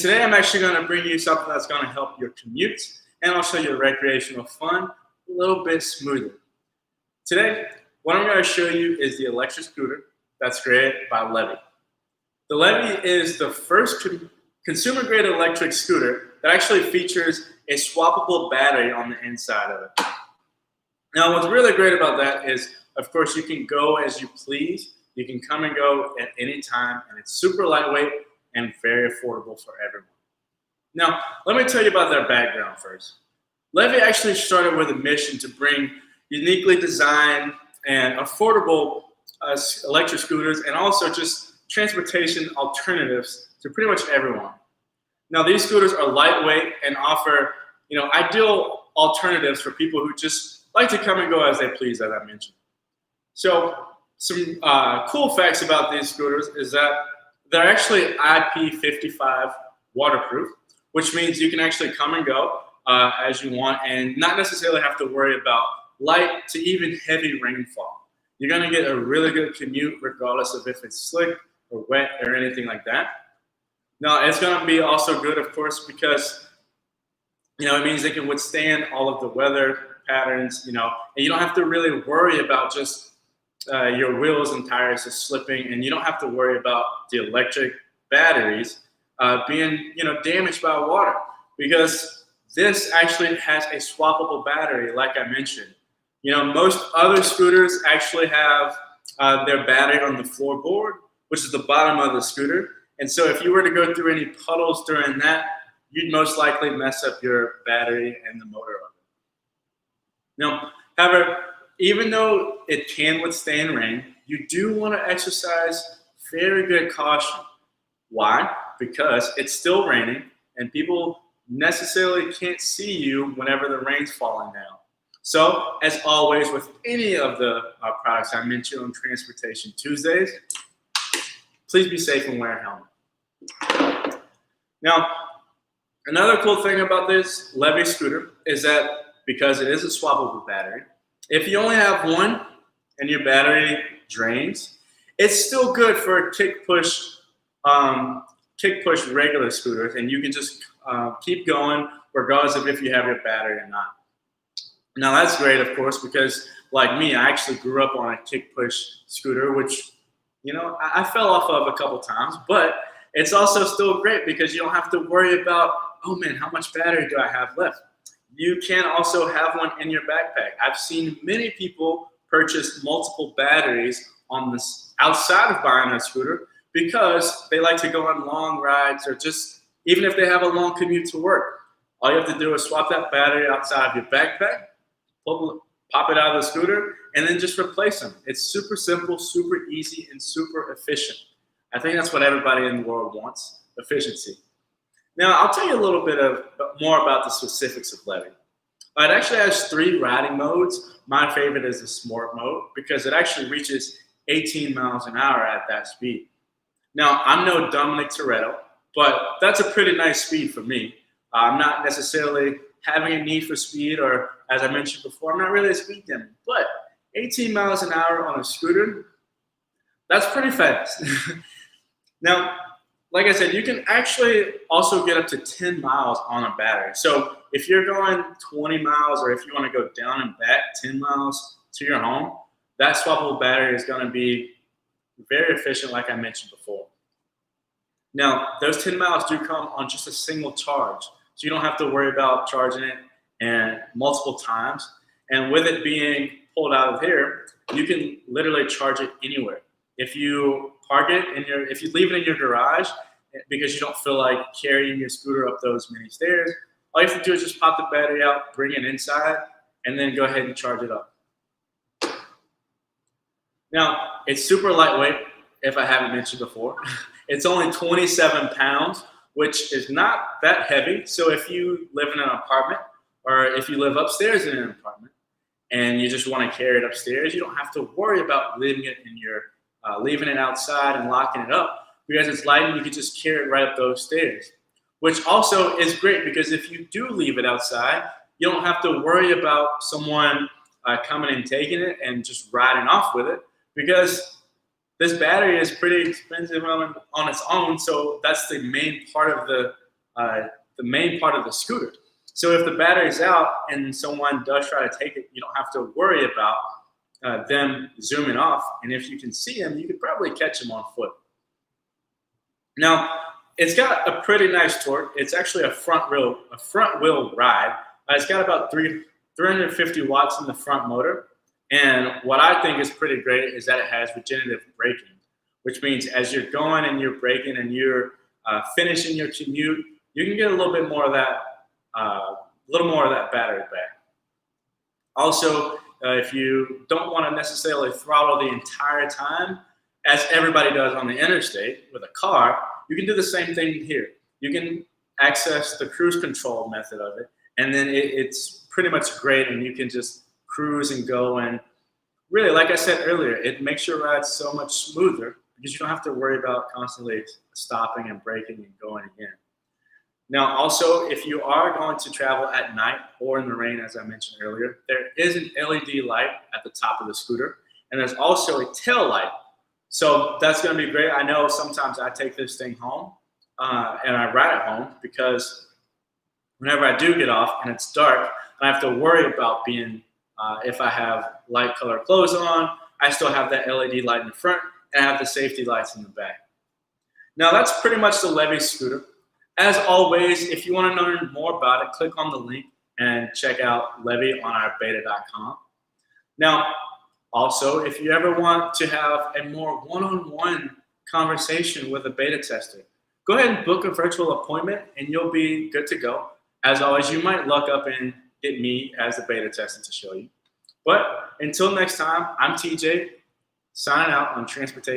Today I'm actually going to bring you something that's going to help your commutes and also your recreational fun a little bit smoother. Today, what I'm going to show you is the electric scooter that's created by Levy. The Levy is the first consumer-grade electric scooter that actually features a swappable battery on the inside of it. Now, what's really great about that is, of course, you can go as you please. You can come and go at any time, and it's super lightweight and very affordable for everyone. Now, let me tell you about their background first. Levy actually started with a mission to bring uniquely designed and affordable electric scooters and also just transportation alternatives to pretty much everyone. Now, these scooters are lightweight and offer, ideal alternatives for people who just like to come and go as they please, as I mentioned. So, some cool facts about these scooters is that they're actually IP55 waterproof, which means you can actually come and go as you want and not necessarily have to worry about light to even heavy rainfall. You're going to get a really good commute regardless of if it's slick or wet or anything like that. Now, it's going to be also good, of course, because it means they can withstand all of the weather patterns, and you don't have to really worry about just your wheels and tires are slipping, and you don't have to worry about the electric batteries being damaged by water, because this actually has a swappable battery, like I mentioned. Most other scooters actually have their battery on the floorboard, which is the bottom of the scooter. And so if you were to go through any puddles during that, you'd most likely mess up your battery and the motor of it. Now, however, even though it can withstand rain, you do want to exercise very good caution. Why? Because it's still raining and people necessarily can't see you whenever the rain's falling down. So, as always, with any of the products I mentioned on Transportation Tuesdays, please be safe and wear a helmet. Now, another cool thing about this Levy scooter is that because it is a swappable battery, if you only have one and your battery drains, it's still good for kick push regular scooters, and you can just keep going regardless of if you have your battery or not. Now that's great, of course, because like me, I actually grew up on a kick push scooter, which I fell off of a couple times, but it's also still great because you don't have to worry about, oh man, how much battery do I have left? You can also have one in your backpack. I've seen many people purchase multiple batteries on this outside of buying a scooter because they like to go on long rides or just even if they have a long commute to work. All you have to do is swap that battery outside of your backpack, pop it out of the scooter, and then just replace them. It's super simple, super easy, and super efficient. I think that's what everybody in the world wants, efficiency. Now, I'll tell you a little bit more about the specifics of Levy. It actually has 3 riding modes. My favorite is the Sport mode because it actually reaches 18 miles an hour at that speed. Now, I'm no Dominic Toretto, but that's a pretty nice speed for me. I'm not necessarily having a need for speed, or as I mentioned before, I'm not really a speed demon. But 18 miles an hour on a scooter, that's pretty fast. Now, like I said, you can actually also get up to 10 miles on a battery. So if you're going 20 miles or if you want to go down and back 10 miles to your home, that swappable battery is going to be very efficient, like I mentioned before. Now, those 10 miles do come on just a single charge. So you don't have to worry about charging it and multiple times. And with it being pulled out of here, you can literally charge it anywhere. If you park it if you leave it in your garage because you don't feel like carrying your scooter up those many stairs, all you have to do is just pop the battery out, bring it inside, and then go ahead and charge it up. Now, it's super lightweight, if I haven't mentioned before. It's only 27 pounds, which is not that heavy. So if you live in an apartment or if you live upstairs in an apartment and you just want to carry it upstairs, you don't have to worry about leaving it outside and locking it up because it's light and you can just carry it right up those stairs, which also is great because if you do leave it outside, you don't have to worry about someone coming and taking it and just riding off with it because this battery is pretty expensive on its own, so that's the main part of the the main part of the scooter. So if the battery's out and someone does try to take it, you don't have to worry about them zooming off. And if you can see them, you could probably catch them on foot. Now, it's got a pretty nice torque. It's actually a front wheel ride. It's got about 350 watts in the front motor. And what I think is pretty great is that it has regenerative braking, which means as you're going and you're braking and you're finishing your commute, you can get a little bit more of that, battery back. Also, if you don't want to necessarily throttle the entire time, as everybody does on the interstate with a car, you can do the same thing here. You can access the cruise control method of it, and then it's pretty much great, and you can just cruise and go. And really, like I said earlier, it makes your ride so much smoother because you don't have to worry about constantly stopping and braking and going again. Now, also, if you are going to travel at night or in the rain, as I mentioned earlier, there is an LED light at the top of the scooter, and there's also a tail light. So that's going to be great. I know sometimes I take this thing home and I ride it home because whenever I do get off and it's dark, I have to worry about being, if I have light colored clothes on, I still have that LED light in the front and I have the safety lights in the back. Now that's pretty much the Levy Scooter. As always, if you want to learn more about it, click on the link and check out Levy on our b8ta.com. Now, also, if you ever want to have a more one-on-one conversation with a beta tester, go ahead and book a virtual appointment and you'll be good to go. As always, you might luck up and get me as a beta tester to show you. But until next time, I'm TJ, signing out on Transportation.